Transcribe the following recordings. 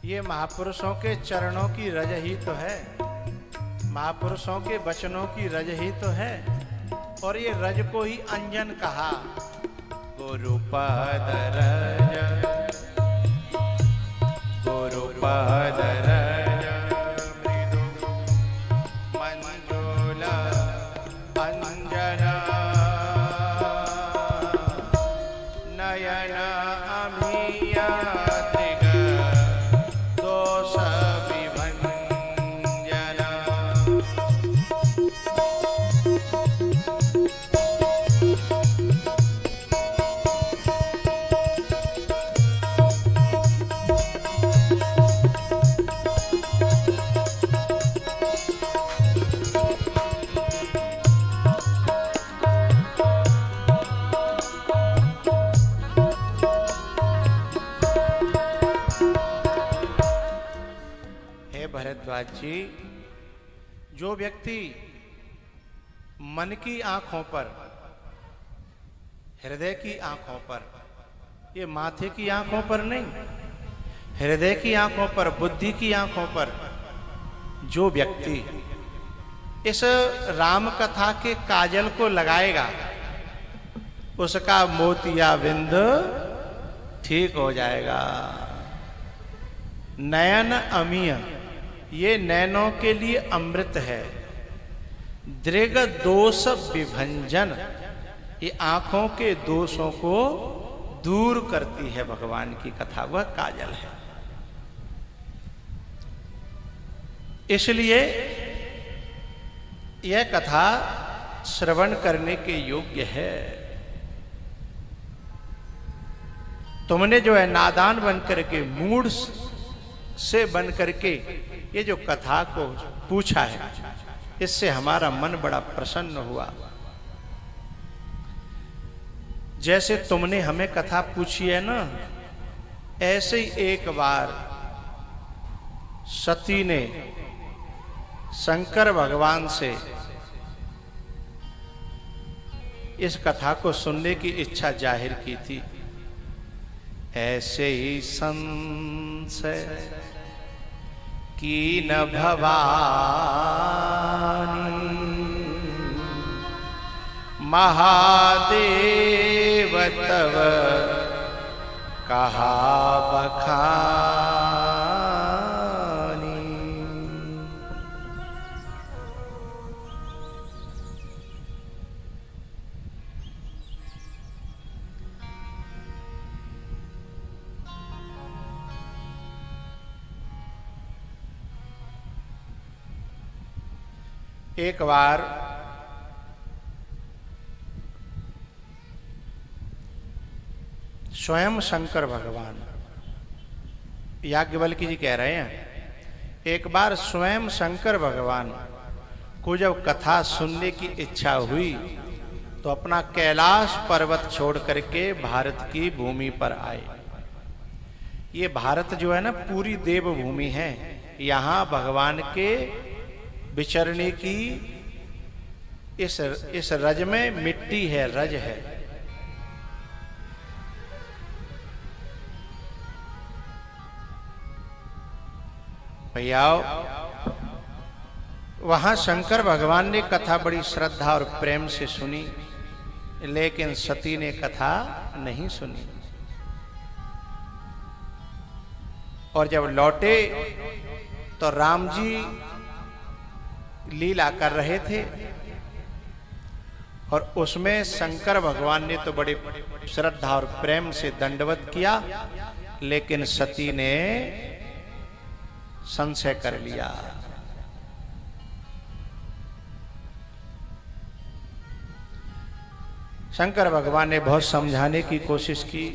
ये महापुरुषों के चरणों की रज ही तो है, महापुरुषों के वचनों की रज ही तो है। और ये रज को ही अंजन कहा। गुरुपद रज, गुरुपद रज मृदु मंजुल अंजना नयन अमिया त्रिग दोष विभंजना। भरद्वाज जी, जो व्यक्ति मन की आंखों पर, हृदय की आंखों पर, ये माथे की आंखों पर नहीं, हृदय की आंखों पर, बुद्धि की आंखों पर, जो व्यक्ति इस राम कथा के काजल को लगाएगा उसका मोतिया बिंद ठीक हो जाएगा। नयन अमीय, ये नैनों के लिए अमृत है। दृग दोष विभंजन, ये आंखों के दोषों को दूर करती है भगवान की कथा, वह काजल है। इसलिए यह कथा श्रवण करने के योग्य है। तुमने जो है नादान बन करके, मूढ़ से बन करके ये जो कथा को पूछा है, इससे हमारा मन बड़ा प्रसन्न हुआ। जैसे तुमने हमें कथा पूछी है ना, ऐसे ही एक बार सती ने शंकर भगवान से इस कथा को सुनने की इच्छा जाहिर की थी। ऐसे ही संशय की न भवानी, महादेव तव कहा बखानी। एक बार स्वयं शंकर भगवान, याज्ञवल्क्य जी कह रहे हैं, एक बार स्वयं शंकर भगवान को जब कथा सुनने की इच्छा हुई तो अपना कैलाश पर्वत छोड़ करके भारत की भूमि पर आए। ये भारत जो है ना, पूरी देव भूमि है। यहाँ भगवान के विचरने की इस रज में मिट्टी है, रज है। भैया वहां शंकर भगवान ने कथा बड़ी श्रद्धा और प्रेम से सुनी, लेकिन सती ने कथा नहीं सुनी। और जब लौटे तो राम जी लीला कर रहे थे और उसमें शंकर भगवान ने तो बड़े श्रद्धा और प्रेम से दंडवत किया, लेकिन सती ने संशय कर लिया। शंकर भगवान ने बहुत समझाने की कोशिश की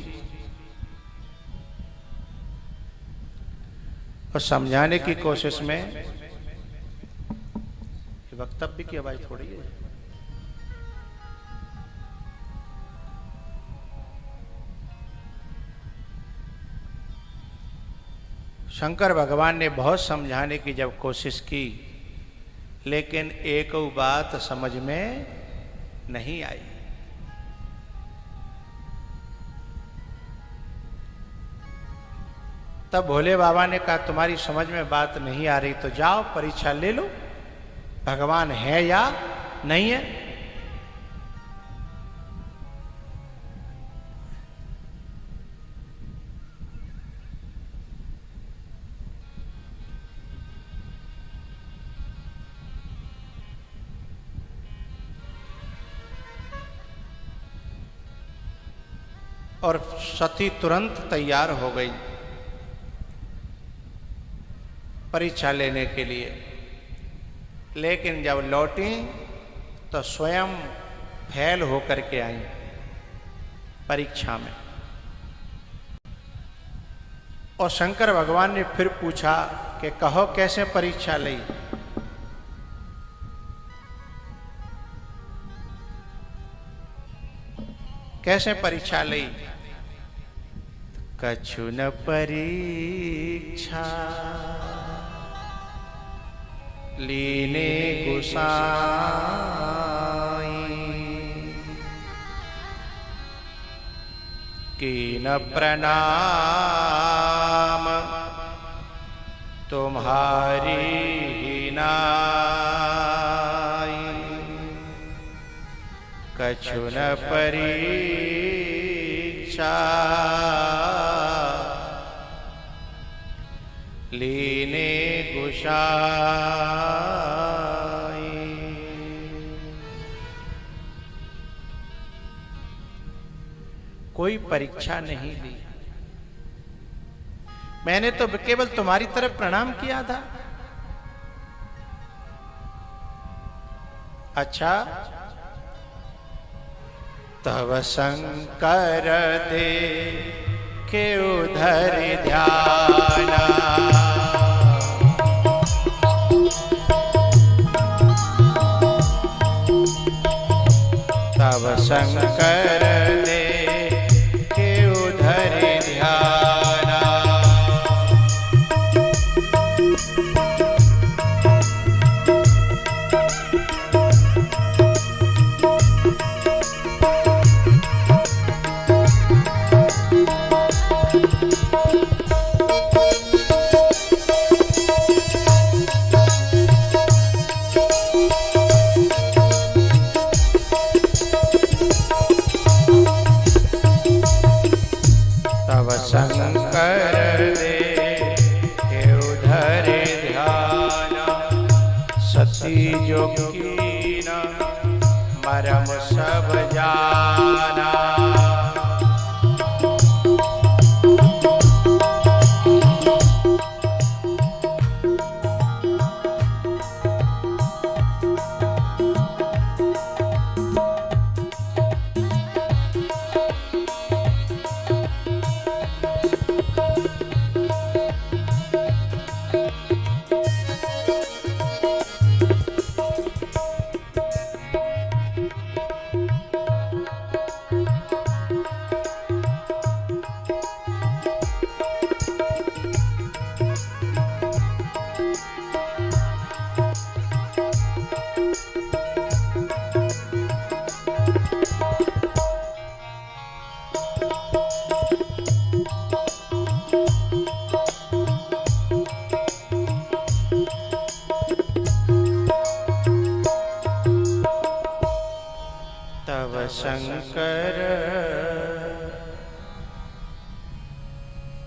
और समझाने की कोशिश में वक्तव्य की आवाज थोड़ी है। शंकर भगवान ने बहुत समझाने की जब कोशिश की, लेकिन एक बात समझ में नहीं आई। तब भोले बाबा ने कहा तुम्हारी समझ में बात नहीं आ रही तो जाओ परीक्षा ले लो, भगवान है या नहीं है। और सती तुरंत तैयार हो गई परीक्षा लेने के लिए, लेकिन जब लौटी तो स्वयं फेल होकर के आई परीक्षा में। और शंकर भगवान ने फिर पूछा कि कहो कैसे परीक्षा ली। कैसे परीक्षा ली? कछु न परीक्षा लीने गुसाई, कीन प्रणाम तुम्हारी नाई, कछु न परीक्षा लीने गुसाई। कोई परीक्षा नहीं ली, मैंने तो केवल तुम्हारी तरफ प्रणाम किया था। अच्छा, तब शंकर दे के उधर ध्याना, तब शंकर दे के उधर ध्याना, शंकर दे के उधर ध्याना, सती जो कीना मरम सब जाना,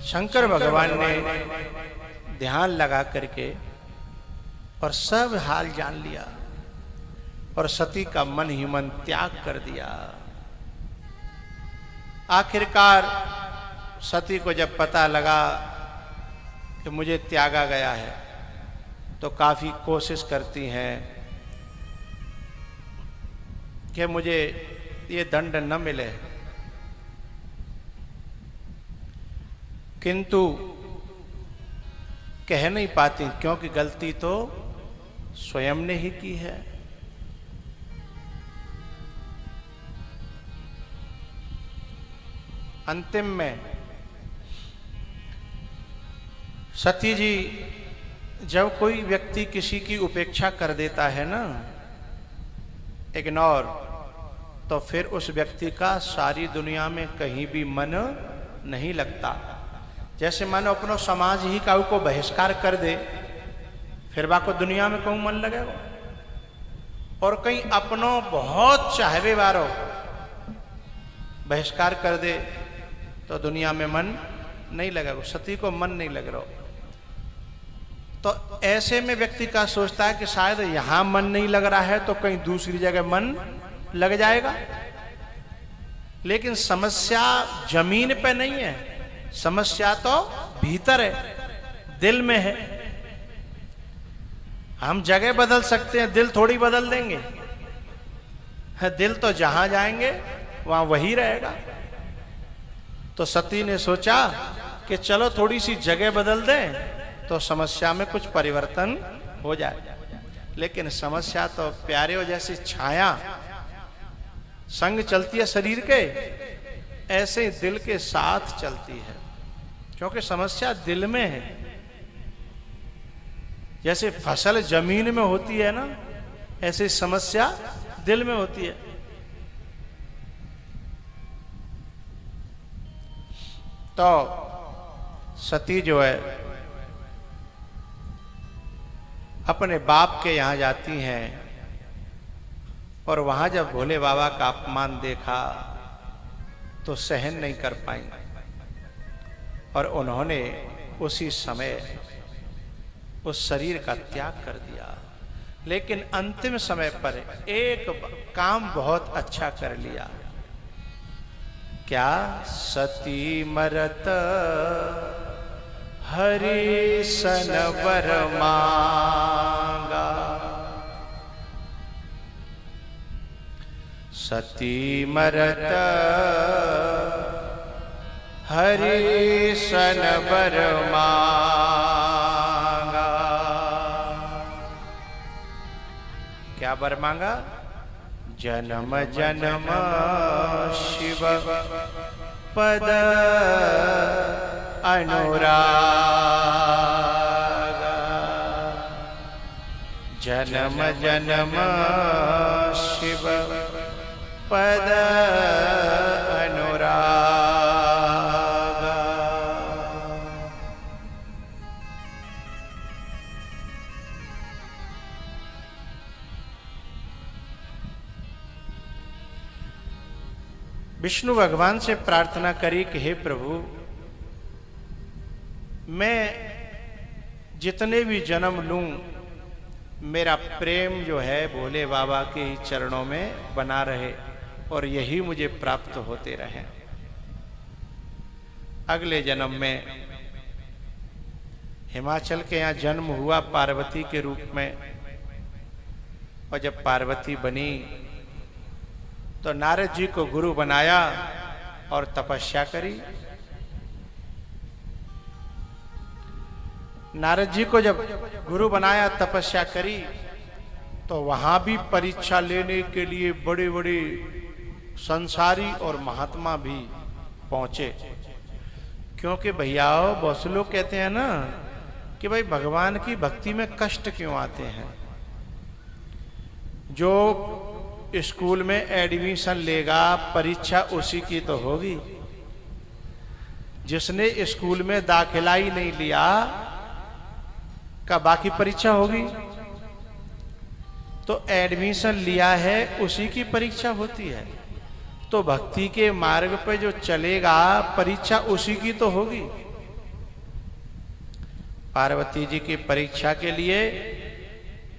शंकर भगवान ने ध्यान लगा करके और सब हाल जान लिया और सती का मन ही मन त्याग कर दिया। आखिरकार सती को जब पता लगा कि मुझे त्यागा गया है तो काफी कोशिश करती हैं कि मुझे ये दंड न मिले, किंतु कह नहीं पाती क्योंकि गलती तो स्वयं ने ही की है। अंतिम में सती जी, जब कोई व्यक्ति किसी की उपेक्षा कर देता है ना, इग्नोर, तो फिर उस व्यक्ति का सारी दुनिया में कहीं भी मन नहीं लगता। जैसे मानो अपनो समाज ही काऊ को बहिष्कार कर दे, फिर बाको दुनिया में कहूँ मन लगेगा। और कहीं अपनो बहुत चाहवे वारो बहिष्कार कर दे तो दुनिया में मन नहीं लगेगा, सती को मन नहीं लग रहा। तो ऐसे में व्यक्ति का सोचता है कि शायद यहां मन नहीं लग रहा है तो कहीं दूसरी जगह मन लग जाएगा। लेकिन समस्या जमीन पे नहीं है, समस्या तो भीतर है, दिल में है। हम जगह बदल सकते हैं, दिल थोड़ी बदल देंगे। दिल तो जहां जाएंगे वहां वही रहेगा। तो सती ने सोचा कि चलो थोड़ी सी जगह बदल दें तो समस्या में कुछ परिवर्तन हो जाए। लेकिन समस्या तो प्यारे हो जैसी छाया संग चलती है शरीर के, ऐसे ही दिल के साथ चलती है, क्योंकि समस्या दिल में है। जैसे फसल जमीन में होती है ना, ऐसे समस्या दिल में होती है। तो सती जो है अपने बाप के यहां जाती हैं और वहां जब भोले बाबा का अपमान देखा तो सहन नहीं कर पाई और उन्होंने उसी समय उस शरीर का त्याग कर दिया। लेकिन अंतिम समय पर एक काम बहुत अच्छा कर लिया। क्या? सती मरत हरि सन वर मांगा, सती मरत हरि सन वर मांगा। क्या वर मांगा? जन्म जन्म शिव पद अनुराग, जन्म जन्म शिव पद अनुराग। विष्णु भगवान से प्रार्थना करी कि हे प्रभु, मैं जितने भी जन्म लूं मेरा प्रेम जो है भोले बाबा के चरणों में बना रहे और यही मुझे प्राप्त होते रहे। अगले जन्म में हिमाचल के यहाँ जन्म हुआ पार्वती के रूप में, और जब पार्वती बनी तो नारद जी को गुरु बनाया और तपस्या करी। नारद जी को जब गुरु बनाया, तपस्या करी, तो वहां भी परीक्षा लेने के लिए बड़े बड़े संसारी और महात्मा भी पहुंचे। क्योंकि भैया बहुत लोग कहते हैं ना कि भाई भगवान की भक्ति में कष्ट क्यों आते हैं। जो स्कूल में एडमिशन लेगा परीक्षा उसी की तो होगी। जिसने स्कूल में दाखिला ही नहीं लिया का बाकी परीक्षा होगी? तो एडमिशन लिया है उसी की परीक्षा होती है। तो भक्ति के मार्ग पे जो चलेगा परीक्षा उसी की तो होगी। पार्वती जी की परीक्षा के लिए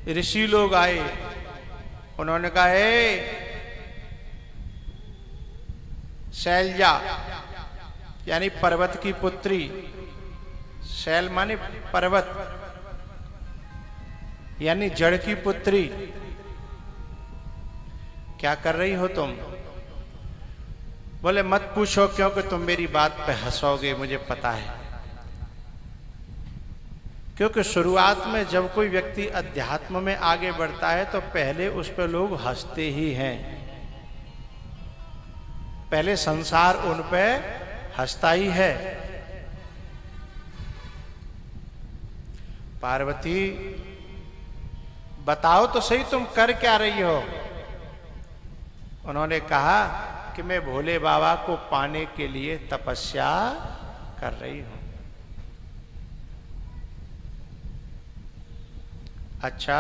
ऋषि लोग आए। उन्होंने कहा, हे शैलजा यानी पर्वत की पुत्री, शैल माने पर्वत यानी जड़ की पुत्री, क्या कर रही हो तुम? बोले मत पूछो, क्योंकि तुम मेरी बात पे हंसोगे, मुझे पता है। क्योंकि शुरुआत में जब कोई व्यक्ति अध्यात्म में आगे बढ़ता है तो पहले उस पर लोग हंसते ही हैं। पहले संसार उन पे हंसता ही है। पार्वती बताओ तो सही, तुम कर क्या रही हो? उन्होंने कहा कि मैं भोले बाबा को पाने के लिए तपस्या कर रही हूं। अच्छा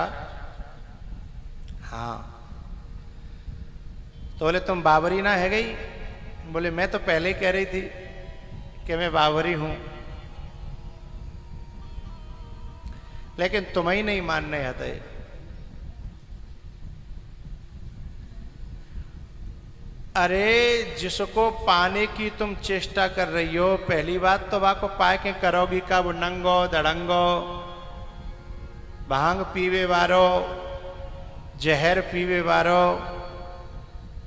हाँ। तो बोले तुम बाबरी ना है गई? बोले मैं तो पहले ही कह रही थी कि मैं बाबरी हूं, लेकिन तुम ही नहीं मानने आते। अरे जिसको पाने की तुम चेष्टा कर रही हो, पहली बात तो वाको पाए के करोगी कब? नंगो दड़ंगो, भांग पीवे वारो, जहर पीवे वारो,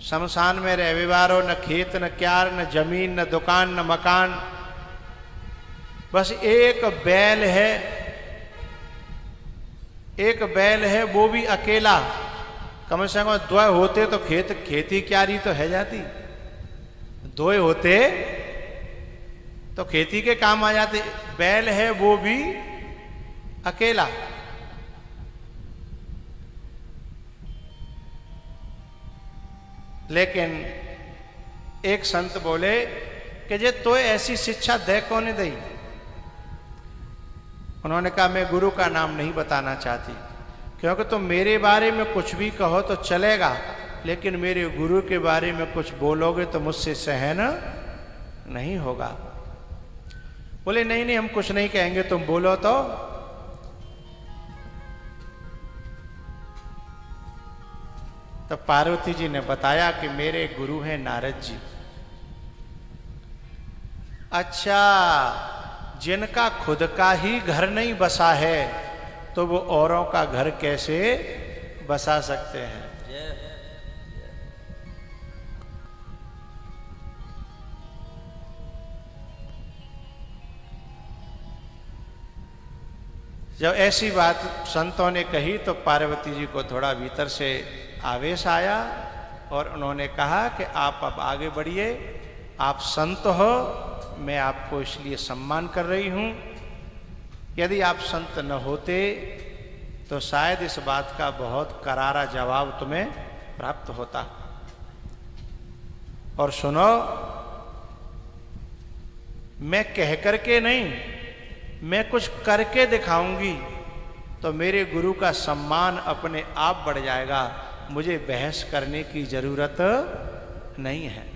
शमशान में रहवे वारो, न खेत न क्यार न जमीन न दुकान न मकान, बस एक बैल है, एक बैल है, वो भी अकेला। कम से कम दो होते तो खेती क्यारी तो है जाती, दो होते तो खेती के काम आ जाते। बैल है वो भी अकेला। लेकिन एक संत बोले कि जे तो ऐसी शिक्षा दे कौन दई? उन्होंने कहा मैं गुरु का नाम नहीं बताना चाहती, क्योंकि तुम मेरे बारे में कुछ भी कहो तो चलेगा, लेकिन मेरे गुरु के बारे में कुछ बोलोगे तो मुझसे सहन नहीं होगा। बोले नहीं नहीं, हम कुछ नहीं कहेंगे, तुम बोलो तो पार्वती जी ने बताया कि मेरे गुरु हैं नारद जी। अच्छा, जिनका खुद का ही घर नहीं बसा है तो वो औरों का घर कैसे बसा सकते हैं? जब ऐसी बात संतों ने कही तो पार्वती जी को थोड़ा भीतर से आवेश आया और उन्होंने कहा कि आप अब आगे बढ़िए, आप संत हो, मैं आपको इसलिए सम्मान कर रही हूं। यदि आप संत न होते तो शायद इस बात का बहुत करारा जवाब तुम्हें प्राप्त होता। और सुनो, मैं कह करके नहीं, मैं कुछ करके दिखाऊंगी तो मेरे गुरु का सम्मान अपने आप बढ़ जाएगा, मुझे बहस करने की जरूरत नहीं है।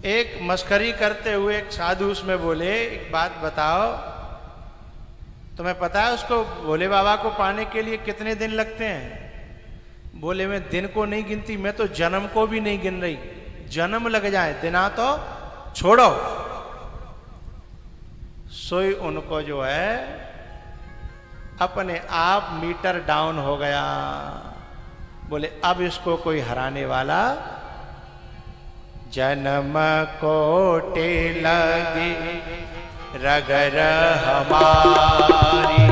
एक मस्करी करते हुए एक साधु उसमें बोले, एक बात बताओ, तुम्हें पता है उसको भोले बाबा को पाने के लिए कितने दिन लगते हैं? बोले मैं दिन को नहीं गिनती, मैं तो जन्म को भी नहीं गिन रही, जन्म लग जाए दिना तो छोड़ो। सोई उनको जो है अपने आप मीटर डाउन हो गया। बोले अब इसको कोई हराने वाला। जन्म कोटे लगी रगर हमारी,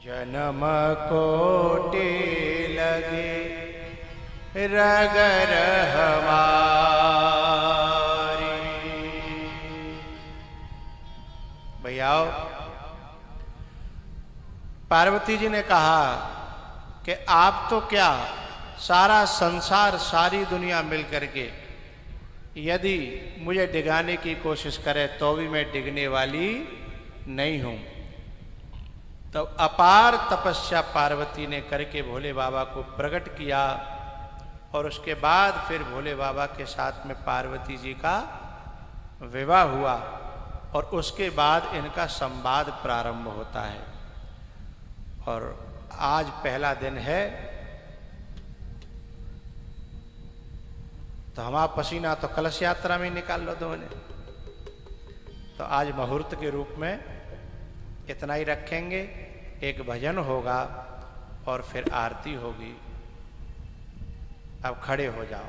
जन्म कोटि लगे रगर हमारी। भैया पार्वती जी ने कहा कि आप तो क्या सारा संसार, सारी दुनिया मिल करके यदि मुझे डिगाने की कोशिश करे तो भी मैं डिगने वाली नहीं हूं। तो अपार तपस्या पार्वती ने करके भोले बाबा को प्रकट किया और उसके बाद फिर भोले बाबा के साथ में पार्वती जी का विवाह हुआ और उसके बाद इनका संवाद प्रारंभ होता है। और आज पहला दिन है, तो हमारा पसीना तो कलश यात्रा में निकाल लो दोनों। तो आज मुहूर्त के रूप में इतना ही रखेंगे। एक भजन होगा और फिर आरती होगी। अब खड़े हो जाओ।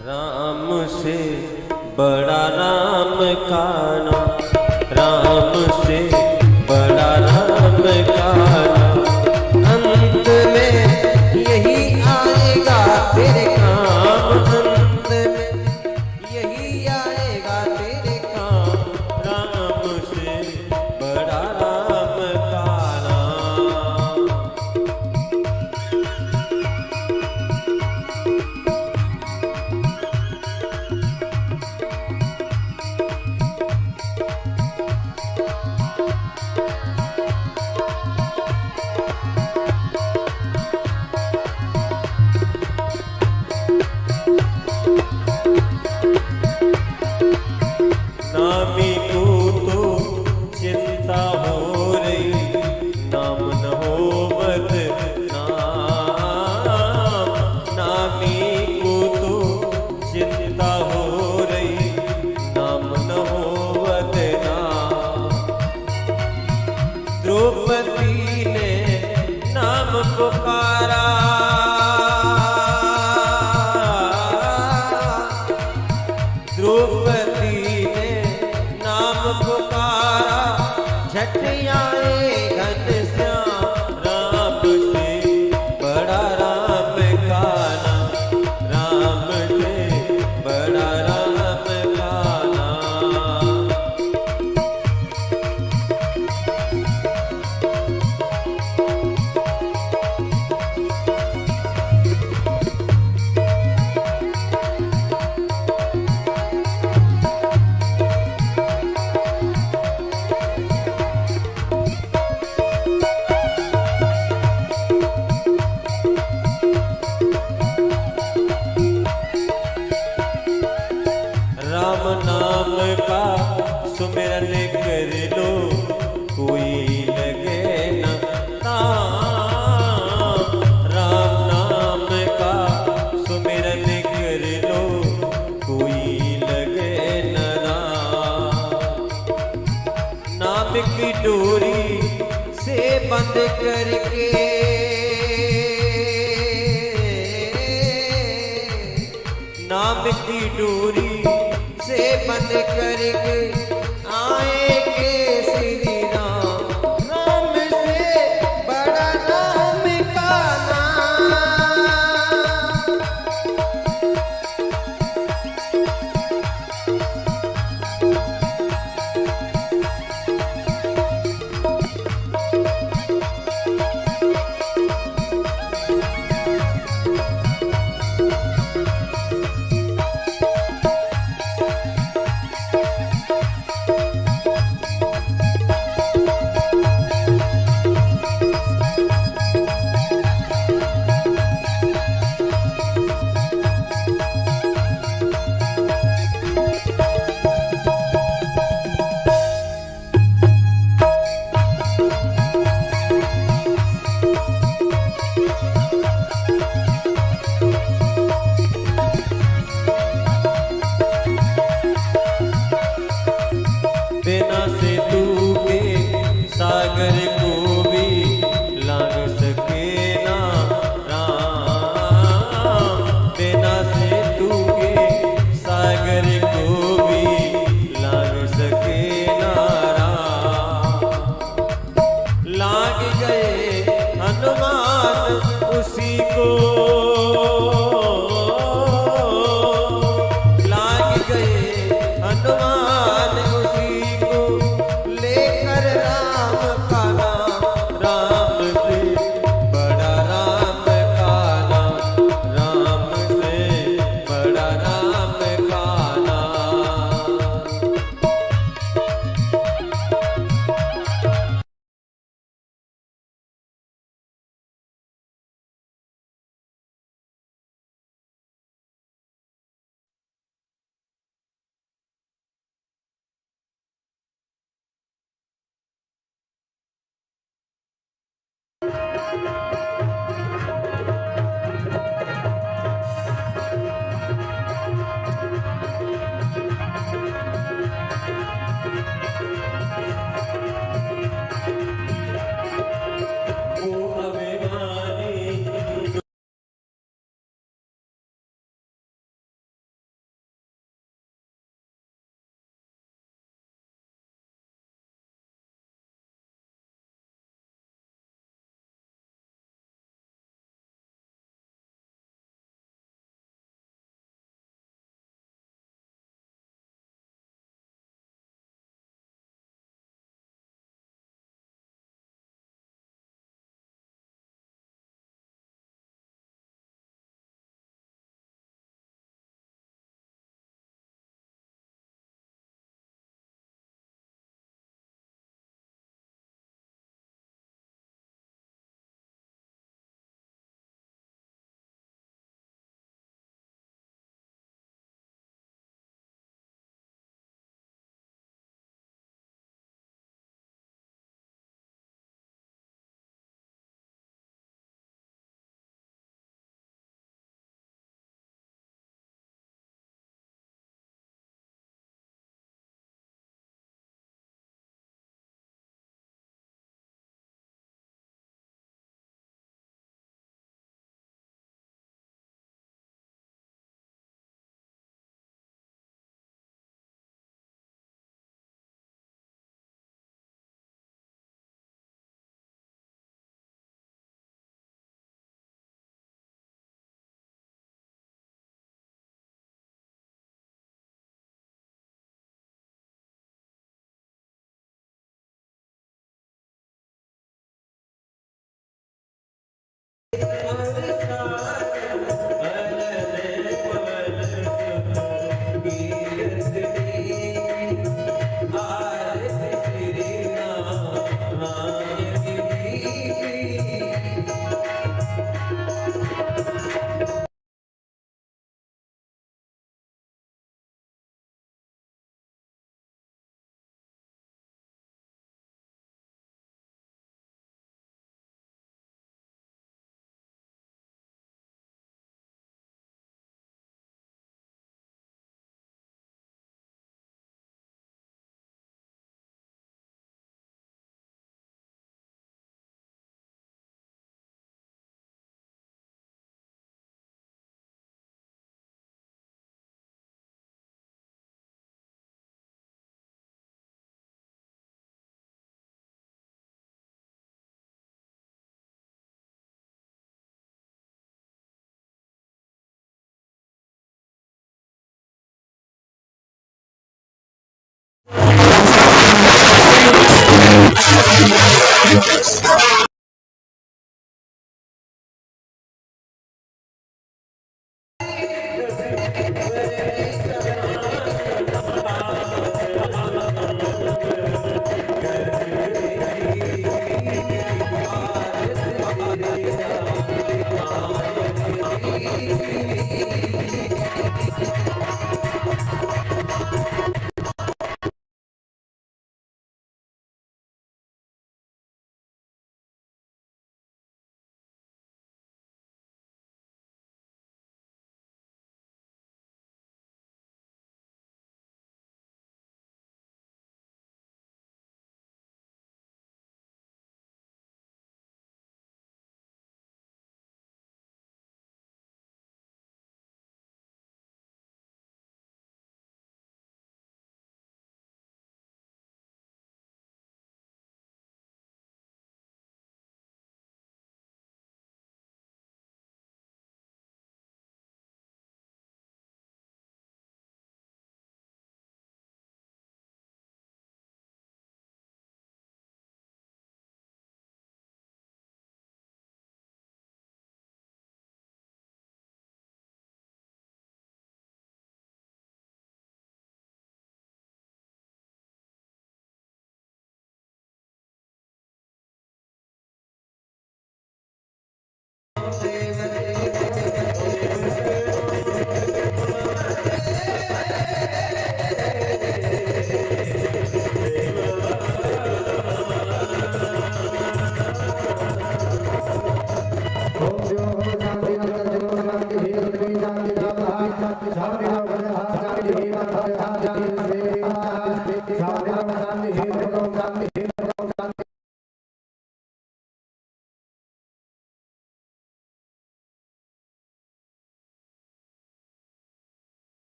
राम से बड़ा राम का नाम, राम से बड़ा राम का नाम, अंत में यही आएगा तेरे काम, अंत में यही आएगा तेरे काम, राम से बड़ा राम का नाम। नामी को तो चिंता हो रही, नाम न हो बदनाम, नामी को तो चिंता हो रही, नाम न हो बदनाम। द्रौपदी ने नाम पुकारा, द्रौपदी पुकारा, झट आए घनश्याम, राम से बड़ा राम का नाम, राम से बड़ा राम का नाम। राम नाम का सुमिरन कर लो, कोई लगे न ताम, राम नाम का सुमिरन कर लो, कोई लगे न राम। नाम की डोरी से बंद करके, नाम की डोरी से बंद करके आएंगे श्री राम, राम से बड़ा राम का नाम।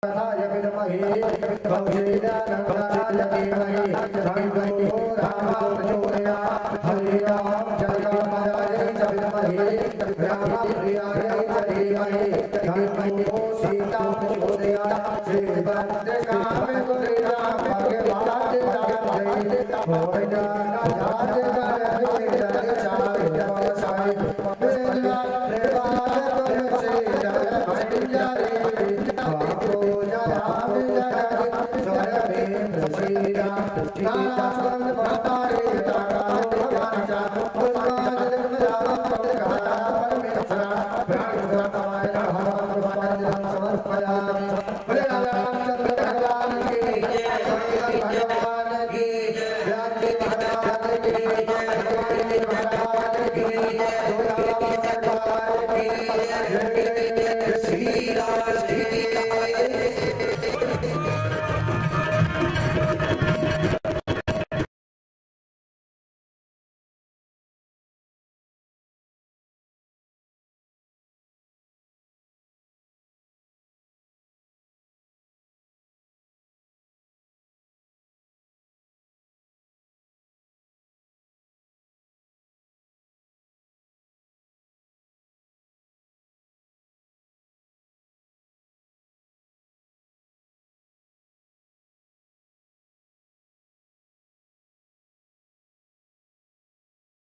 रामाय विद्महे कौशल्याय धीमहि तन्नो रामः प्रचोदयात्। हरे राम जय राम जय विद्महे रामप्रियाय धीमहि तन्नो सीता प्रचोदयात्। श्रीभद्रकाम गुरुराम भगवान् जय भोजन राज गण चारि साई बिरला प्रेमाद तुलसी जय भैया रे